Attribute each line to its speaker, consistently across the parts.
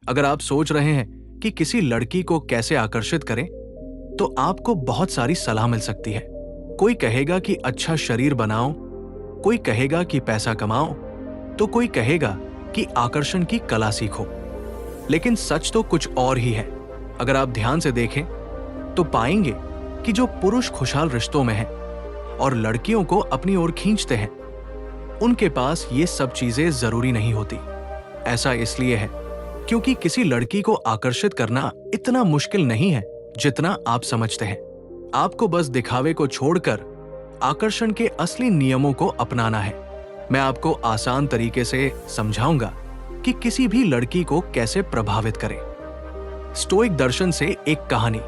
Speaker 1: अगर आप सोच रहे हैं कि किसी लड़की को कैसे आकर्षित करें, तो आपको बहुत सारी सलाह मिल सकती है। कोई कहेगा कि अच्छा शरीर बनाओ, कोई कहेगा कि पैसा कमाओ, तो कोई कहेगा कि आकर्षण की कला सीखो। लेकिन सच तो कुछ और ही है। अगर आप ध्यान से देखें तो पाएंगे कि जो पुरुष खुशहाल रिश्तों में हैं और लड़कियों को अपनी ओर खींचते हैं, उनके पास ये सब चीजें जरूरी नहीं होती। ऐसा इसलिए है क्योंकि किसी लड़की को आकर्षित करना इतना मुश्किल नहीं है जितना आप समझते हैं। आपको बस दिखावे को छोड़कर आकर्षण के असली नियमों को अपनाना है। मैं आपको आसान तरीके से समझाऊंगा कि किसी भी लड़की को कैसे प्रभावित करें। स्टोइक दर्शन से एक कहानी।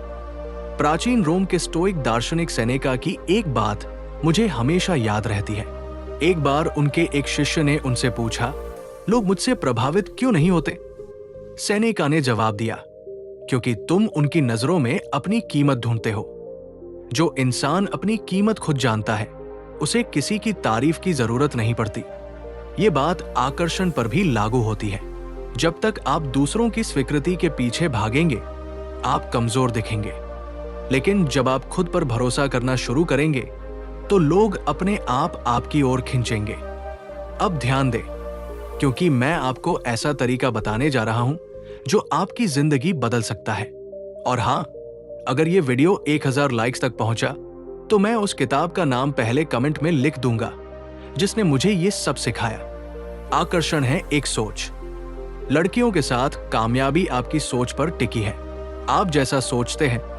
Speaker 1: प्राचीन रोम के स्टोइक दार्शनिक सेनेका की एक बात मुझे हमेशा याद रहती है। एक बार उनके एक शिष्य ने उनसे पूछा, लोग मुझसे प्रभावित क्यों नहीं होते? सेनेका ने जवाब दिया, क्योंकि तुम उनकी नजरों में अपनी कीमत ढूंढते हो। जो इंसान अपनी कीमत खुद जानता है, उसे किसी की तारीफ की जरूरत नहीं पड़ती। ये बात आकर्षण पर भी लागू होती है। जब तक आप दूसरों की स्वीकृति के पीछे भागेंगे, आप कमजोर दिखेंगे। लेकिन जब आप खुद पर भरोसा करना शुरू करेंगे, तो लोग अपने आप आपकी ओर खींचेंगे। अब ध्यान दें, क्योंकि मैं आपको ऐसा तरीका बताने जा रहा हूं जो आपकी जिंदगी बदल सकता है। और हां, अगर ये वीडियो 1000 लाइक्स तक पहुंचा, तो मैं उस किताब का नाम पहले कमेंट में लिख दूंगा जिसने मुझे ये सब सिखाया। आकर्षण है एक सोच। लड़कियों के साथ कामयाबी आपकी सोच पर टिकी है। आप जैसा सोचते हैं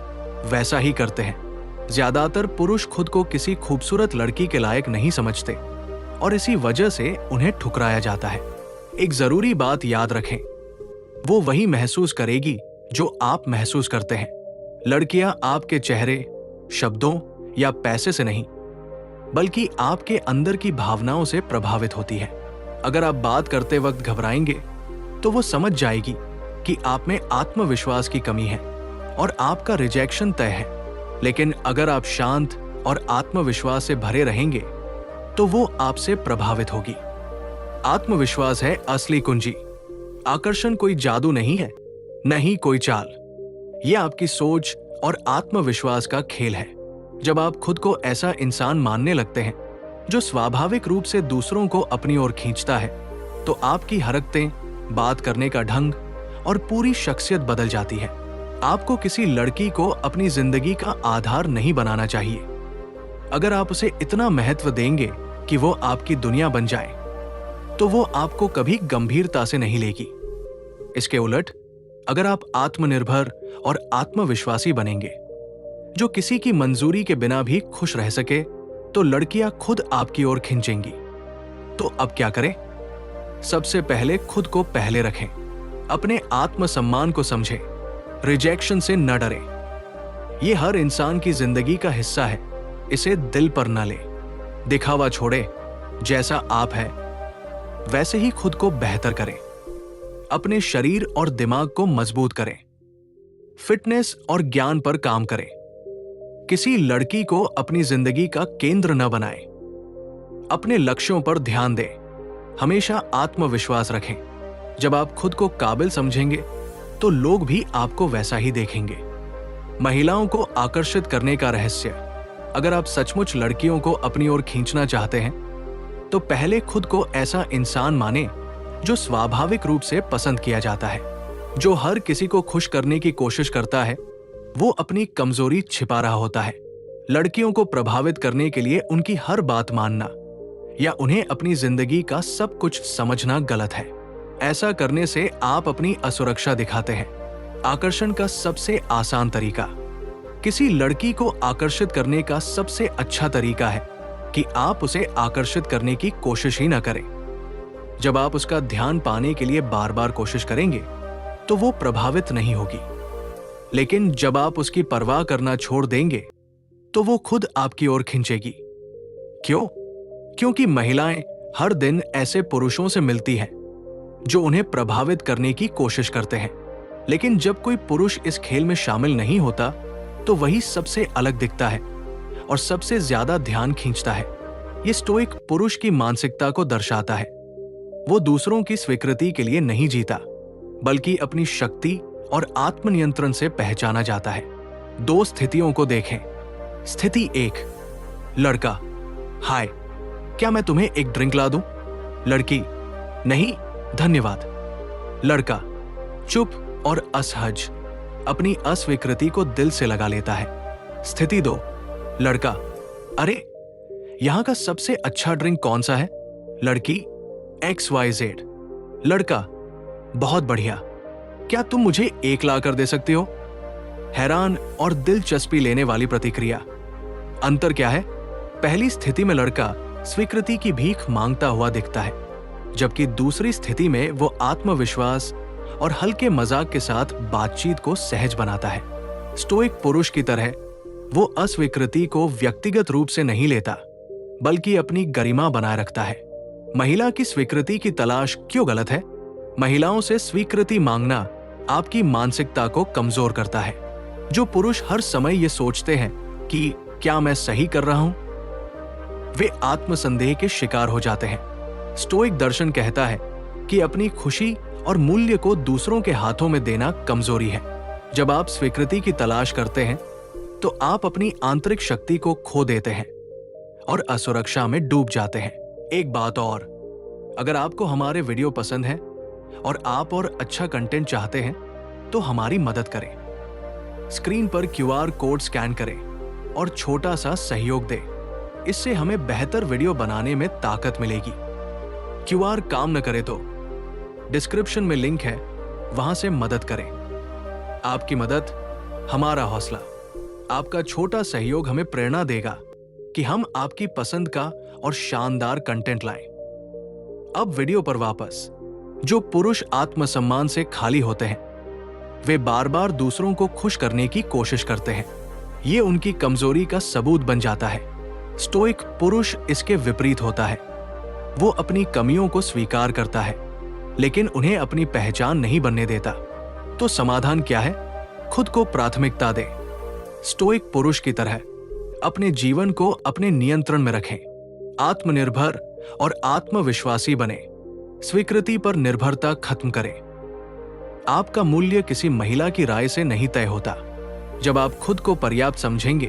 Speaker 1: वैसा ही करते हैं। ज्यादातर पुरुष खुद को किसी खूबसूरत लड़की के लायक नहीं समझते और इसी वजह से उन्हें ठुकराया जाता है। एक जरूरी बात याद रखें, वो वही महसूस करेगी जो आप महसूस करते हैं। लड़कियां आपके चेहरे, शब्दों या पैसे से नहीं, बल्कि आपके अंदर की भावनाओं से प्रभावित होती है। अगर आप बात करते वक्त घबराएंगे, तो वो समझ जाएगी कि आप में आत्मविश्वास की कमी है और आपका रिजेक्शन तय है। लेकिन अगर आप शांत और आत्मविश्वास से भरे रहेंगे, तो वो आपसे प्रभावित होगी। आत्मविश्वास है असली कुंजी। आकर्षण कोई जादू नहीं है, नहीं कोई चाल। यह आपकी सोच और आत्मविश्वास का खेल है। जब आप खुद को ऐसा इंसान मानने लगते हैं जो स्वाभाविक रूप से दूसरों को अपनी ओर खींचता है, तो आपकी हरकतें, बात करने का ढंग और पूरी शख्सियत बदल जाती है। आपको किसी लड़की को अपनी जिंदगी का आधार नहीं बनाना चाहिए। अगर आप उसे इतना महत्व देंगे कि वो आपकी दुनिया बन जाए, तो वो आपको कभी गंभीरता से नहीं लेगी। इसके उलट, अगर आप आत्मनिर्भर और आत्मविश्वासी बनेंगे, जो किसी की मंजूरी के बिना भी खुश रह सके, तो लड़कियां खुद आपकी ओर खींचेंगी। तो अब क्या करें? सबसे पहले खुद को पहले रखें। अपने आत्मसम्मान को समझें। रिजेक्शन से न डरें। यह हर इंसान की जिंदगी का हिस्सा है। इसे दिल पर न ले। दिखावा छोड़े। जैसा आप हैं, वैसे ही खुद को बेहतर करें। अपने शरीर और दिमाग को मजबूत करें। फिटनेस और ज्ञान पर काम करें। किसी लड़की को अपनी जिंदगी का केंद्र न बनाएं। अपने लक्ष्यों पर ध्यान दें। हमेशा आत्मविश्वास रखें। जब आप खुद को काबिल समझेंगे, तो लोग भी आपको वैसा ही देखेंगे। महिलाओं को आकर्षित करने का रहस्य। अगर आप सचमुच लड़कियों को अपनी ओर खींचना चाहते हैं, तो पहले खुद को ऐसा इंसान माने जो स्वाभाविक रूप से पसंद किया जाता है। जो हर किसी को खुश करने की कोशिश करता है, वो अपनी कमजोरी छिपा रहा होता है। लड़कियों को प्रभावित करने के लिए उनकी हर बात मानना या उन्हें अपनी जिंदगी का सब कुछ समझना गलत है। ऐसा करने से आप अपनी असुरक्षा दिखाते हैं। आकर्षण का सबसे आसान तरीका। किसी लड़की को आकर्षित करने का सबसे अच्छा तरीका है कि आप उसे आकर्षित करने की कोशिश ही न करें। जब आप उसका ध्यान पाने के लिए बार बार कोशिश करेंगे, तो वो प्रभावित नहीं होगी। लेकिन जब आप उसकी परवाह करना छोड़ देंगे, तो वो खुद आपकी ओर खींचेगी। क्यों? क्योंकि महिलाएं हर दिन ऐसे पुरुषों से मिलती हैं जो उन्हें प्रभावित करने की कोशिश करते हैं। लेकिन जब कोई पुरुष इस खेल में शामिल नहीं होता, तो वही सबसे अलग दिखता है और सबसे ज्यादा ध्यान खींचता है। ये स्टोइक पुरुष की मानसिकता को दर्शाता है। वो दूसरों की स्वीकृति के लिए नहीं जीता, बल्कि अपनी शक्ति और आत्मनियंत्रण से पहचाना जाता है। 2 स्थितियों को देखें। स्थिति 1, लड़का, हाय, क्या मैं तुम्हें एक ड्रिंक ला दूं? लड़की, नहीं धन्यवाद। लड़का, चुप और असहज, अपनी अस्वीकृति को दिल से लगा लेता है। स्थिति 2, लड़का, अरे यहां का सबसे अच्छा ड्रिंक कौन सा है? लड़की, XYZ। लड़का, बहुत बढ़िया, क्या तुम मुझे एक ला कर दे सकती हो? हैरान और दिलचस्पी लेने वाली प्रतिक्रिया। अंतर क्या है? पहली स्थिति में लड़का स्वीकृति की भीख मांगता हुआ दिखता है, जबकि दूसरी स्थिति में वो आत्मविश्वास और हल्के मजाक के साथ बातचीत को सहज बनाता है। स्टोइक पुरुष की तरह वो अस्वीकृति को व्यक्तिगत रूप से नहीं लेता, बल्कि अपनी गरिमा बनाए रखता है। महिला की स्वीकृति की तलाश क्यों गलत है? महिलाओं से स्वीकृति मांगना आपकी मानसिकता को कमजोर करता है। जो पुरुष हर समय ये सोचते हैं कि क्या मैं सही कर रहा हूं, वे आत्मसंदेह के शिकार हो जाते हैं। स्टोइक दर्शन कहता है कि अपनी खुशी और मूल्य को दूसरों के हाथों में देना कमजोरी है। जब आप स्वीकृति की तलाश करते हैं तो आप अपनी आंतरिक शक्ति को खो देते हैं और असुरक्षा में डूब जाते हैं। एक बात और, अगर आपको हमारे वीडियो पसंद है और आप और अच्छा कंटेंट चाहते हैं तो हमारी मदद करें। स्क्रीन पर QR कोड स्कैन करें और छोटा सा सहयोग दें। इससे हमें बेहतर वीडियो बनाने में ताकत मिलेगी। QR काम न करे तो डिस्क्रिप्शन में लिंक है, वहां से मदद करें। आपकी मदद हमारा हौसला। आपका छोटा सहयोग हमें प्रेरणा देगा कि हम आपकी पसंद का और शानदार कंटेंट लाएं। अब वीडियो पर वापस। जो पुरुष आत्मसम्मान से खाली होते हैं वे बार बार दूसरों को खुश करने की कोशिश करते हैं। ये उनकी कमजोरी का सबूत बन जाता है। स्टोइक पुरुष इसके विपरीत होता है। वो अपनी कमियों को स्वीकार करता है, लेकिन उन्हें अपनी पहचान नहीं बनने देता। तो समाधान क्या है? खुद को प्राथमिकता दे। स्टोइक पुरुष की तरह अपने जीवन को अपने नियंत्रण में रखें। आत्मनिर्भर और आत्मविश्वासी बने। स्वीकृति पर निर्भरता खत्म करें। आपका मूल्य किसी महिला की राय से नहीं तय होता। जब आप खुद को पर्याप्त समझेंगे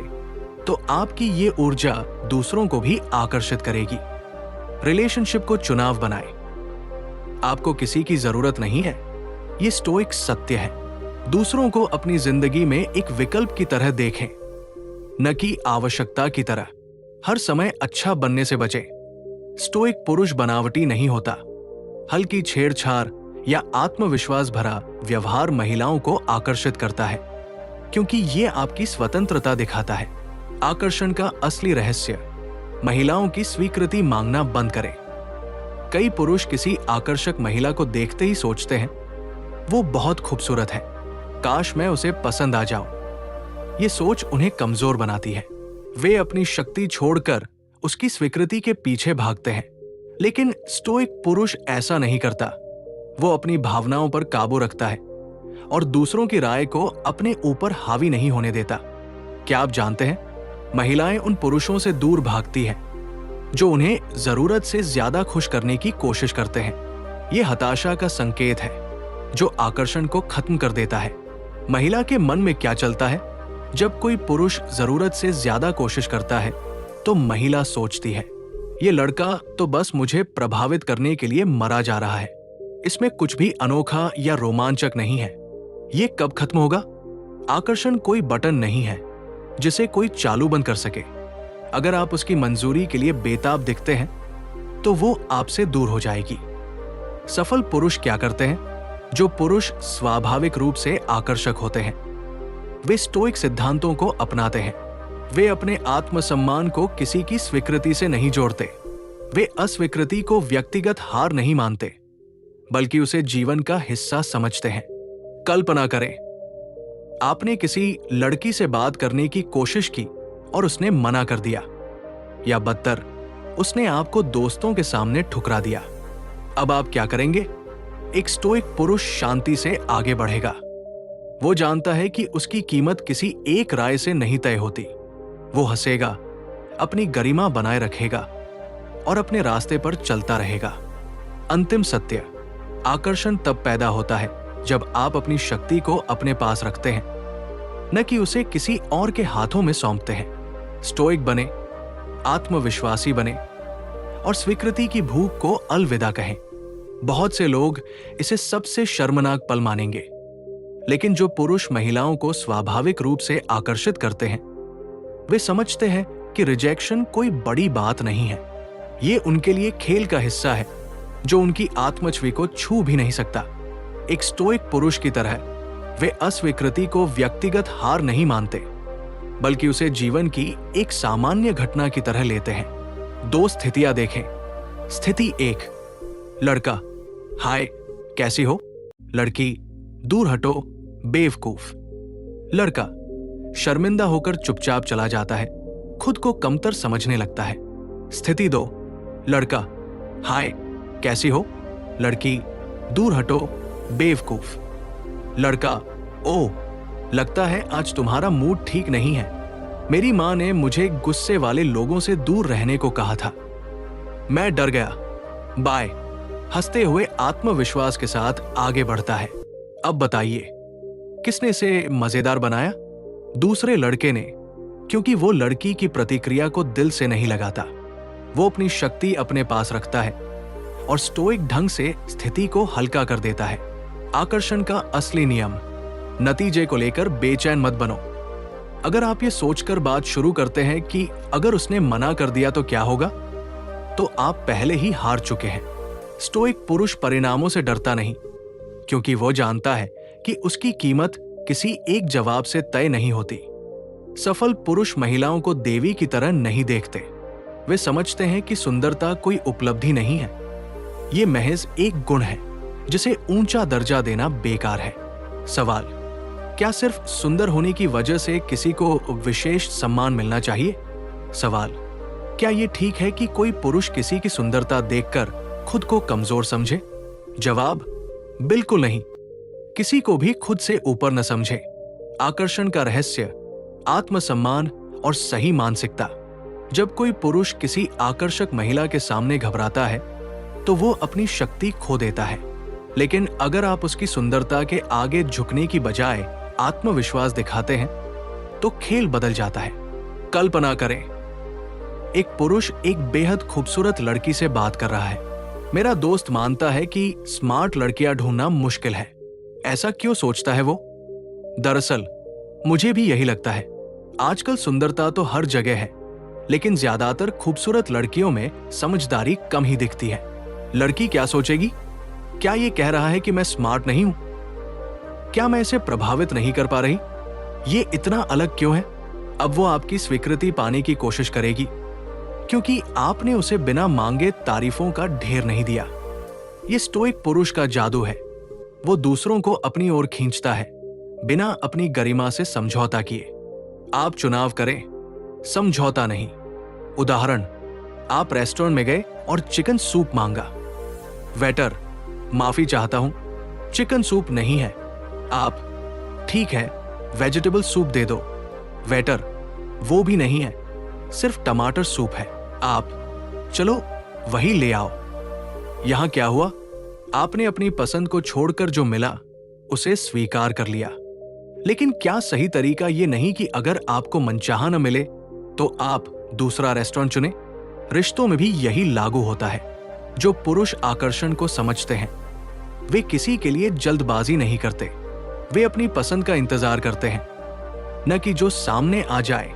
Speaker 1: तो आपकी ये ऊर्जा दूसरों को भी आकर्षित करेगी। रिलेशनशिप को चुनाव बनाएं। आपको किसी की जरूरत नहीं है, ये स्टोइक सत्य है। दूसरों को अपनी जिंदगी में एक विकल्प की तरह देखें, न कि आवश्यकता की तरह। हर समय अच्छा बनने से बचें। स्टोइक पुरुष बनावटी नहीं होता। हल्की छेड़छाड़ या आत्मविश्वास भरा व्यवहार महिलाओं को आकर्षित करता है, क्योंकि ये आपकी स्वतंत्रता दिखाता है। आकर्षण का असली रहस्य महिलाओं की स्वीकृति मांगना बंद करें। कई पुरुष किसी आकर्षक महिला को देखते ही सोचते हैं, वो बहुत खूबसूरत है, काश मैं उसे पसंद आ जाऊं। ये सोच उन्हें कमजोर बनाती है। वे अपनी शक्ति छोड़कर उसकी स्वीकृति के पीछे भागते हैं। लेकिन स्टोइक पुरुष ऐसा नहीं करता। वो अपनी भावनाओं पर काबू रखता है और दूसरों की राय को अपने ऊपर हावी नहीं होने देता। क्या आप जानते हैं, महिलाएं उन पुरुषों से दूर भागती हैं जो उन्हें जरूरत से ज्यादा खुश करने की कोशिश करते हैं। यह हताशा का संकेत है जो आकर्षण को खत्म कर देता है। महिला के मन में क्या चलता है? जब कोई पुरुष जरूरत से ज्यादा कोशिश करता है तो महिला सोचती है, ये लड़का तो बस मुझे प्रभावित करने के लिए मरा जा रहा है। इसमें कुछ भी अनोखा या रोमांचक नहीं है। ये कब खत्म होगा? आकर्षण कोई बटन नहीं है जिसे कोई चालू बंद कर सके। अगर आप उसकी मंजूरी के लिए बेताब दिखते हैं तो वो आपसे दूर हो जाएगी। सफल पुरुष क्या करते हैं? जो पुरुष स्वाभाविक रूप से आकर्षक होते हैं वे स्टोइक सिद्धांतों को अपनाते हैं। वे अपने आत्मसम्मान को किसी की स्वीकृति से नहीं जोड़ते। वे अस्वीकृति को व्यक्तिगत हार नहीं मानते, बल्कि उसे जीवन का हिस्सा समझते हैं। कल्पना करें, आपने किसी लड़की से बात करने की कोशिश की और उसने मना कर दिया, या बदतर, उसने आपको दोस्तों के सामने ठुकरा दिया। अब आप क्या करेंगे? एक स्टोइक पुरुष शांति से आगे बढ़ेगा। वो जानता है कि उसकी कीमत किसी एक राय से नहीं तय होती। वो हंसेगा, अपनी गरिमा बनाए रखेगा और अपने रास्ते पर चलता रहेगा। अंतिम सत्य, आकर्षण तब पैदा होता है जब आप अपनी शक्ति को अपने पास रखते हैं, न कि उसे किसी और के हाथों में सौंपते हैं। स्टोइक बने, आत्मविश्वासी बने और स्वीकृति की भूख को अलविदा कहें। बहुत से लोग इसे सबसे शर्मनाक पल मानेंगे, लेकिन जो पुरुष महिलाओं को स्वाभाविक रूप से आकर्षित करते हैं, वे समझते हैं कि रिजेक्शन कोई बड़ी बात नहीं है। ये उनके लिए खेल का हिस्सा है जो उनकी आत्मछवि को छू भी नहीं सकता। एक स्टोइक पुरुष की तरह वे अस्वीकृति को व्यक्तिगत हार नहीं मानते, बल्कि उसे जीवन की एक सामान्य घटना की तरह लेते हैं। 2 स्थितियां देखें। स्थिति 1, लड़का, हाय कैसी हो। लड़की, दूर हटो बेवकूफ। लड़का शर्मिंदा होकर चुपचाप चला जाता है, खुद को कमतर समझने लगता है। स्थिति 2, लड़का, हाय कैसी हो। लड़की, दूर हटो बेवकूफ। लड़का, ओह लगता है आज तुम्हारा मूड ठीक नहीं है। मेरी मां ने मुझे गुस्से वाले लोगों से दूर रहने को कहा था। मैं डर गया। बाय। हंसते हुए आत्मविश्वास के साथ आगे बढ़ता है। अब बताइए, किसने इसे मजेदार बनाया? दूसरे लड़के ने, क्योंकि वो लड़की की प्रतिक्रिया को दिल से नहीं लगाता। वो अपनी शक्ति अपने पास रखता है और स्टोइक ढंग से स्थिति को हल्का कर देता है। आकर्षण का असली नियम, नतीजे को लेकर बेचैन मत बनो। अगर आप ये सोचकर बात शुरू करते हैं कि अगर उसने मना कर दिया तो क्या होगा, तो आप पहले ही हार चुके हैं। स्टोइक पुरुष परिणामों से डरता नहीं, क्योंकि वो जानता है कि उसकी कीमत किसी एक जवाब से तय नहीं होती। सफल पुरुष महिलाओं को देवी की तरह नहीं देखते। वे समझते हैं कि सुंदरता कोई उपलब्धि नहीं है, ये महज एक गुण है जिसे ऊंचा दर्जा देना बेकार है। सवाल, क्या सिर्फ सुंदर होने की वजह से किसी को विशेष सम्मान मिलना चाहिए? सवाल, क्या यह ठीक है कि कोई पुरुष किसी की सुंदरता देखकर खुद को कमजोर समझे? जवाब, बिल्कुल नहीं। किसी को भी खुद से ऊपर न समझे। आकर्षण का रहस्य आत्मसम्मान और सही मानसिकता। जब कोई पुरुष किसी आकर्षक महिला के सामने घबराता है, तो वो अपनी शक्ति खो देता है। लेकिन अगर आप उसकी सुंदरता के आगे झुकने की बजाय आत्मविश्वास दिखाते हैं, तो खेल बदल जाता है। कल्पना करें, एक पुरुष एक बेहद खूबसूरत लड़की से बात कर रहा है। मेरा दोस्त मानता है कि स्मार्ट लड़कियां ढूंढना मुश्किल है। ऐसा क्यों सोचता है वो? दरअसल मुझे भी यही लगता है। आजकल सुंदरता तो हर जगह है, लेकिन ज्यादातर खूबसूरत लड़कियों में समझदारी कम ही दिखती है। लड़की क्या सोचेगी? क्या ये कह रहा है कि मैं स्मार्ट नहीं हूं? क्या मैं इसे प्रभावित नहीं कर पा रही? ये इतना अलग क्यों है? अब वो आपकी स्वीकृति पाने की कोशिश करेगी, क्योंकि आपने उसे बिना मांगे तारीफों का ढेर नहीं दिया। ये स्टोइक पुरुष का जादू है। वो दूसरों को अपनी ओर खींचता है, बिना अपनी गरिमा से समझौता किए। आप चुनाव करें, समझौता नहीं। उदाहरण, आप रेस्टोरेंट में गए और चिकन सूप मांगा। वेटर, माफी चाहता हूं, चिकन सूप नहीं है। आप, ठीक है, वेजिटेबल सूप दे दो। वेटर, वो भी नहीं है, सिर्फ टमाटर सूप है। आप, चलो वही ले आओ। यहां क्या हुआ? आपने अपनी पसंद को छोड़कर जो मिला उसे स्वीकार कर लिया। लेकिन क्या सही तरीका ये नहीं कि अगर आपको मनचाहा न मिले तो आप दूसरा रेस्टोरेंट चुने? रिश्तों में भी यही लागू होता है। जो पुरुष आकर्षण को समझते हैं, वे किसी के लिए जल्दबाजी नहीं करते। वे अपनी पसंद का इंतजार करते हैं, न कि जो सामने आ जाए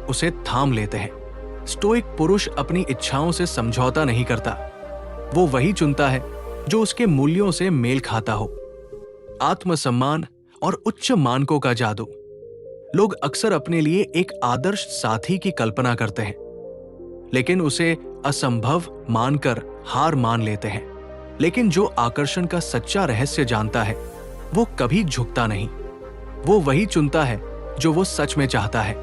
Speaker 1: उसे थाम लेते हैं। स्टोइक पुरुष अपनी इच्छाओं से समझौता नहीं करता। वो वही चुनता है जो उसके मूल्यों से मेल खाता हो। आत्मसम्मान और उच्च मानकों का जादू। लोग अक्सर अपने लिए एक आदर्श साथी की कल्पना करते हैं, लेकिन उसे असंभव मानकर हार मान लेते हैं। लेकिन जो आकर्षण का सच्चा रहस्य जानता है, वो कभी झुकता नहीं। वो वही चुनता है जो वो सच में चाहता है।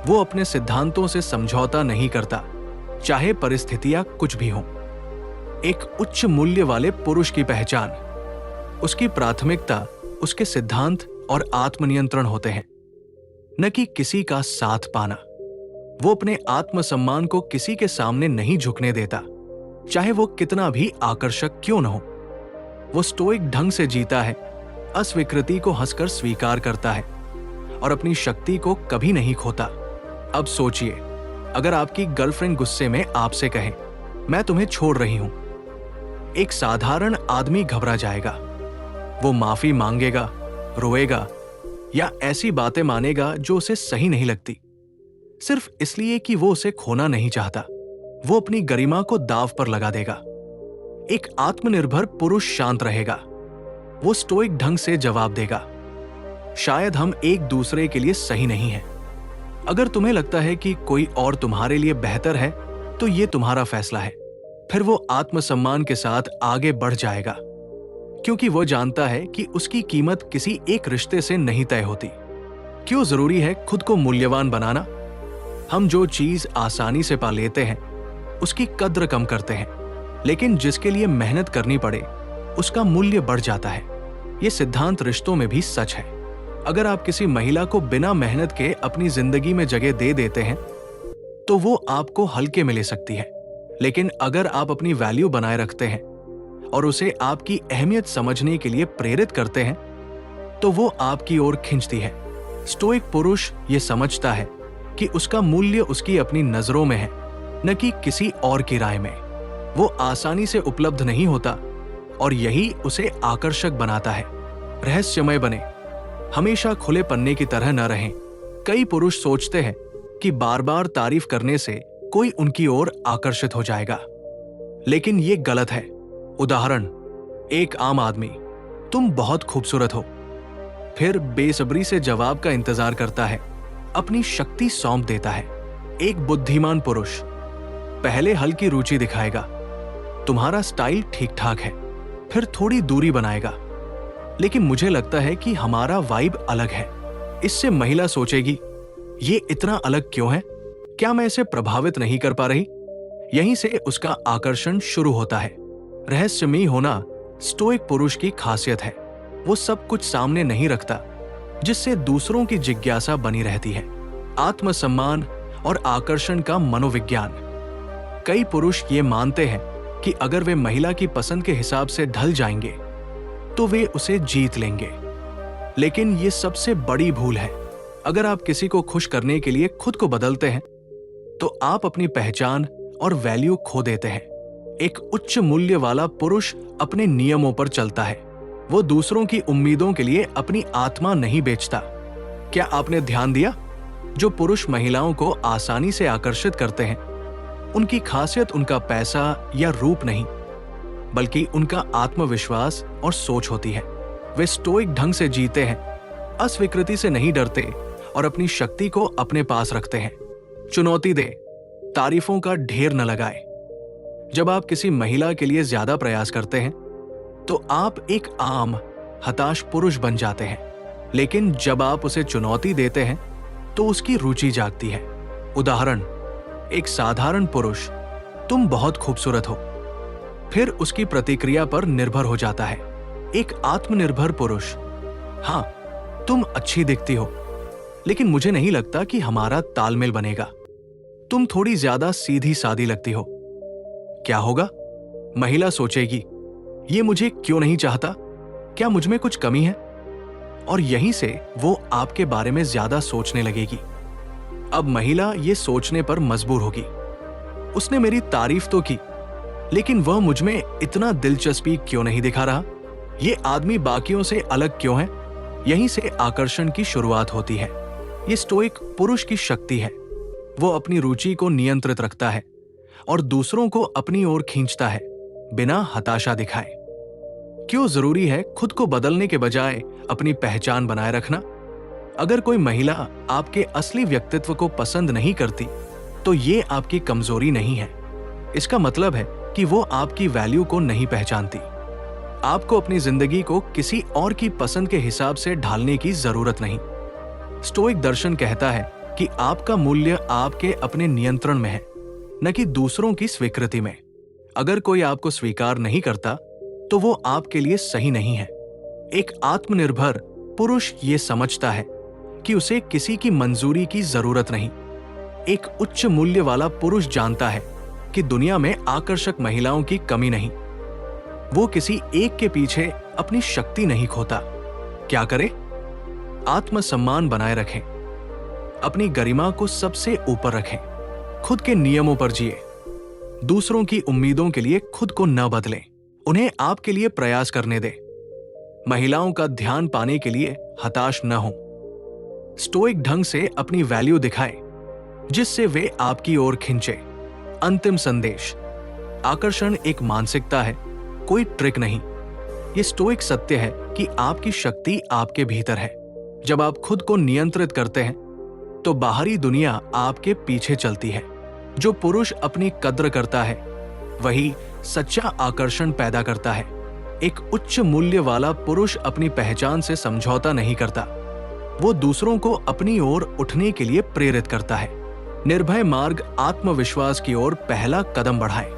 Speaker 1: वो अपने सिद्धांतों से समझौता नहीं करता, चाहे परिस्थितियां कुछ भी हों। एक उच्च मूल्य वाले पुरुष की पहचान, उसकी प्राथमिकता उसके सिद्धांत और आत्मनियंत्रण होते हैं, न कि किसी का साथ पाना। वो अपने आत्मसम्मान को किसी के सामने नहीं झुकने देता, चाहे वो कितना भी आकर्षक क्यों न हो। वो स्टोइक ढंग से जीता है, अस्वीकृति को हंसकर स्वीकार करता है और अपनी शक्ति को कभी नहीं खोता। अब सोचिए, अगर आपकी गर्लफ्रेंड गुस्से में आपसे कहे, मैं तुम्हें छोड़ रही हूं, एक साधारण आदमी घबरा जाएगा। वो माफी मांगेगा, रोएगा या ऐसी बातें मानेगा जो उसे सही नहीं लगती, सिर्फ इसलिए कि वो उसे खोना नहीं चाहता। वो अपनी गरिमा को दांव पर लगा देगा। एक आत्मनिर्भर पुरुष शांत रहेगा। वो स्टोइक ढंग से जवाब देगा, शायद हम एक दूसरे के लिए सही नहीं हैं। अगर तुम्हें लगता है कि कोई और तुम्हारे लिए बेहतर है तो ये तुम्हारा फैसला है। फिर वो आत्मसम्मान के साथ आगे बढ़ जाएगा, क्योंकि वो जानता है कि उसकी कीमत किसी एक रिश्ते से नहीं तय होती। क्यों जरूरी है खुद को मूल्यवान बनाना? हम जो चीज आसानी से पा लेते हैं उसकी कद्र कम करते हैं, लेकिन जिसके लिए मेहनत करनी पड़े उसका मूल्य बढ़ जाता है। ये सिद्धांत रिश्तों में भी सच है। अगर आप किसी महिला को बिना मेहनत के अपनी जिंदगी में जगह दे देते हैं तो वो आपको हल्के में ले सकती है, लेकिन अगर आप अपनी वैल्यू बनाए रखते हैं और उसे आपकी अहमियत समझने के लिए प्रेरित करते हैं तो वो आपकी ओर खींचती है। स्टोइक पुरुष ये समझता है कि उसका मूल्य उसकी अपनी नजरों में है, न कि किसी और की राय में। वो आसानी से उपलब्ध नहीं होता और यही उसे आकर्षक बनाता है। रहस्यमय बने, हमेशा खुले पन्ने की तरह न रहें। कई पुरुष सोचते हैं कि बार बार तारीफ करने से कोई उनकी ओर आकर्षित हो जाएगा, लेकिन ये गलत है। उदाहरण, एक आम आदमी, तुम बहुत खूबसूरत हो, फिर बेसब्री से जवाब का इंतजार करता है, अपनी शक्ति सौंप देता है। एक बुद्धिमान पुरुष पहले हल्की रुचि दिखाएगा, तुम्हारा स्टाइल ठीक ठाक है, फिर थोड़ी दूरी बनाएगा, लेकिन मुझे लगता है कि हमारा वाइब अलग है। इससे महिला सोचेगी, ये इतना अलग क्यों है? क्या मैं इसे प्रभावित नहीं कर पा रही? यहीं से उसका आकर्षण शुरू होता है। रहस्यमयी होना स्टोइक पुरुष की खासियत है। वो सब कुछ सामने नहीं रखता जिससे दूसरों की जिज्ञासा बनी रहती है। आत्मसम्मान और आकर्षण का मनोविज्ञान। कई पुरुष ये मानते हैं कि अगर वे महिला की पसंद के हिसाब से ढल जाएंगे तो वे उसे जीत लेंगे, लेकिन ये सबसे बड़ी भूल है। अगर आप किसी को खुश करने के लिए खुद को बदलते हैं तो आप अपनी पहचान और वैल्यू खो देते हैं। एक उच्च मूल्य वाला पुरुष अपने नियमों पर चलता है। वो दूसरों की उम्मीदों के लिए अपनी आत्मा नहीं बेचता। क्या आपने ध्यान दिया? जो पुरुष महिलाओं को आसानी से आकर्षित करते हैं उनकी खासियत उनका पैसा या रूप नहीं, बल्कि उनका आत्मविश्वास और सोच होती है। वे स्टोइक ढंग से जीते हैं, अस्वीकृति से नहीं डरते और अपनी शक्ति को अपने पास रखते हैं। चुनौती दे, तारीफों का ढेर न लगाए। जब आप किसी महिला के लिए ज्यादा प्रयास करते हैं तो आप एक आम हताश पुरुष बन जाते हैं, लेकिन जब आप उसे चुनौती देते हैं तो उसकी रुचि जागती है। उदाहरण, एक साधारण पुरुष, तुम बहुत खूबसूरत हो, फिर उसकी प्रतिक्रिया पर निर्भर हो जाता है। एक आत्मनिर्भर पुरुष, हाँ तुम अच्छी दिखती हो, लेकिन मुझे नहीं लगता कि हमारा तालमेल बनेगा। तुम थोड़ी ज्यादा सीधी सादी लगती हो। क्या होगा? महिला सोचेगी, ये मुझे क्यों नहीं चाहता? क्या मुझ में कुछ कमी है? और यहीं से वो आपके बारे में ज्यादा सोचने लगेगी। अब महिला ये सोचने पर मजबूर होगी, उसने मेरी तारीफ तो की, लेकिन वह मुझ में इतना दिलचस्पी क्यों नहीं दिखा रहा? ये आदमी बाकियों से अलग क्यों है? यहीं से आकर्षण की शुरुआत होती है। ये स्टोइक पुरुष की शक्ति है। वो अपनी रुचि को नियंत्रित रखता है और दूसरों को अपनी ओर खींचता है बिना हताशा दिखाए। क्यों जरूरी है खुद को बदलने के बजाय अपनी पहचान बनाए रखना? अगर कोई महिला आपके असली व्यक्तित्व को पसंद नहीं करती तो ये आपकी कमजोरी नहीं है। इसका मतलब है कि वो आपकी वैल्यू को नहीं पहचानती। आपको अपनी जिंदगी को किसी और की पसंद के हिसाब से ढालने की जरूरत नहीं। स्टोइक दर्शन कहता है कि आपका मूल्य आपके अपने नियंत्रण में है, न कि दूसरों की स्वीकृति में। अगर कोई आपको स्वीकार नहीं करता तो वो आपके लिए सही नहीं है। एक आत्मनिर्भर पुरुष ये समझता है कि उसे किसी की मंजूरी की जरूरत नहीं। एक उच्च मूल्य वाला पुरुष जानता है कि दुनिया में आकर्षक महिलाओं की कमी नहीं। वो किसी एक के पीछे अपनी शक्ति नहीं खोता, क्या करें? आत्मसम्मान बनाए रखें, अपनी गरिमा को सबसे ऊपर रखें, खुद के नियमों पर जिए, दूसरों की उम्मीदों के लिए खुद को न बदलें, उन्हें आपके लिए प्रयास करने दें, महिलाओं का ध्यान पाने के लिए हताश न हो, स्टोइक ढंग से अपनी वैल्यू दिखाएं जिससे वे आपकी ओर खिंचे। अंतिम संदेश, आकर्षण एक मानसिकता है, कोई ट्रिक नहीं। ये स्टोइक सत्य है कि आपकी शक्ति आपके भीतर है। जब आप खुद को नियंत्रित करते हैं तो बाहरी दुनिया आपके पीछे चलती है। जो पुरुष अपनी कद्र करता है वही सच्चा आकर्षण पैदा करता है। एक उच्च मूल्य वाला पुरुष अपनी पहचान से समझौता नहीं करता, वो दूसरों को अपनी ओर उठने के लिए प्रेरित करता है। निर्भय मार्ग आत्मविश्वास की ओर पहला कदम बढ़ाएं।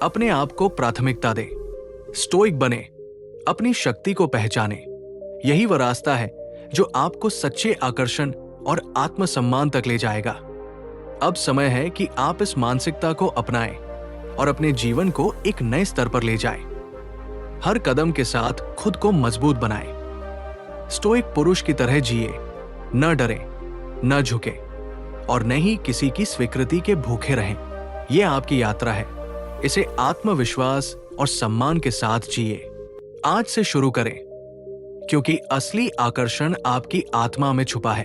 Speaker 1: अपने आप को प्राथमिकता दें, स्टोइक बने, अपनी शक्ति को पहचानें। यही वह रास्ता है जो आपको सच्चे आकर्षण और आत्मसम्मान तक ले जाएगा। अब समय है कि आप इस मानसिकता को अपनाएं और अपने जीवन को एक नए स्तर पर ले जाएं। हर कदम के साथ खुद को मजबूत बनाएं। स्टोइक पुरुष की तरह जिए, न डरें, न झुके और न ही किसी की स्वीकृति के भूखे रहें। यह आपकी यात्रा है, इसे आत्मविश्वास और सम्मान के साथ जिए। आज से शुरू करें, क्योंकि असली आकर्षण आपकी आत्मा में छुपा है।